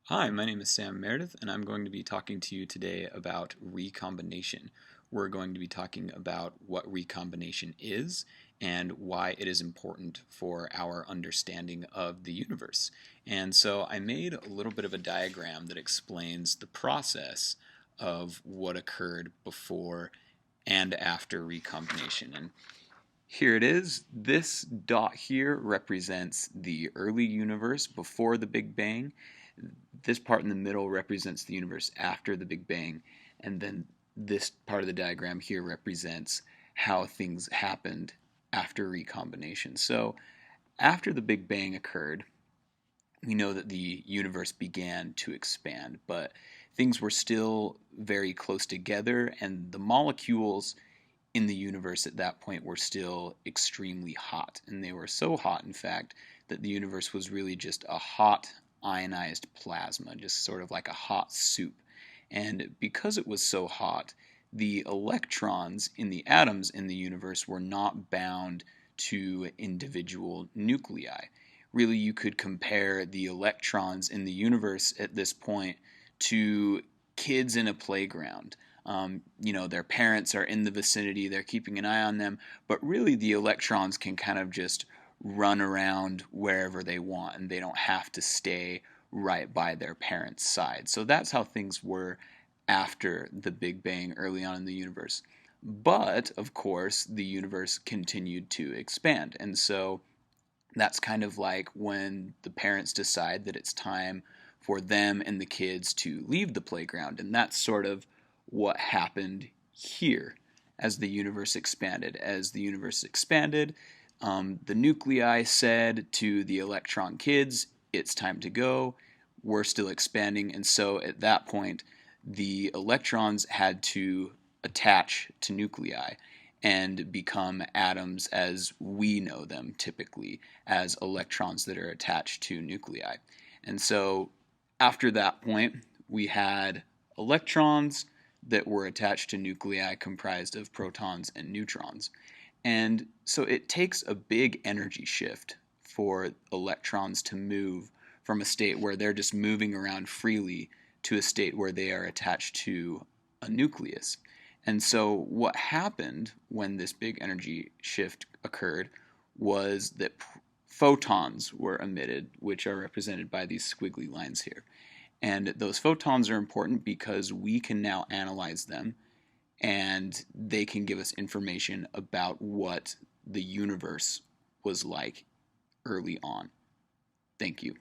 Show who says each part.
Speaker 1: Hi, my name is Sam Meredith, and I'm going to be talking to you today about recombination. We're going to be talking about what recombination is and why it is important for our understanding of the universe. And so I made a little bit of a diagram that explains the process of what occurred before and after recombination. And here it is. This dot here represents the early universe before the Big Bang. This part in the middle represents the universe after the Big Bang. And then this part of the diagram here represents how things happened after recombination. So after the Big Bang occurred, we know that the universe began to expand, but things were still very close together, and the molecules in the universe at that point were still extremely hot. And they were so hot, in fact, that the universe was really just a hot ionized plasma, just sort of like a hot soup. And because it was so hot, the electrons in the atoms in the universe were not bound to individual nuclei. Really, you could compare the electrons in the universe at this point to kids in a playground. Their parents are in the vicinity, they're keeping an eye on them, but really the electrons can kind of just run around wherever they want and they don't have to stay right by their parents' side. So that's how things were after the Big Bang early on in the universe. But, of course, the universe continued to expand. And so that's kind of like when the parents decide that it's time for them and the kids to leave the playground. And that's sort of what happened here as the universe expanded. As the universe expanded, the nuclei said to the electron kids, it's time to go. We're still expanding. And so at that point, the electrons had to attach to nuclei and become atoms as we know them typically, as electrons that are attached to nuclei. And so after that point, we had electrons that were attached to nuclei comprised of protons and neutrons. And so it takes a big energy shift for electrons to move from a state where they're just moving around freely to a state where they are attached to a nucleus. And so what happened when this big energy shift occurred was that photons were emitted, which are represented by these squiggly lines here. And those photons are important because we can now analyze them and they can give us information about what the universe was like early on. Thank you.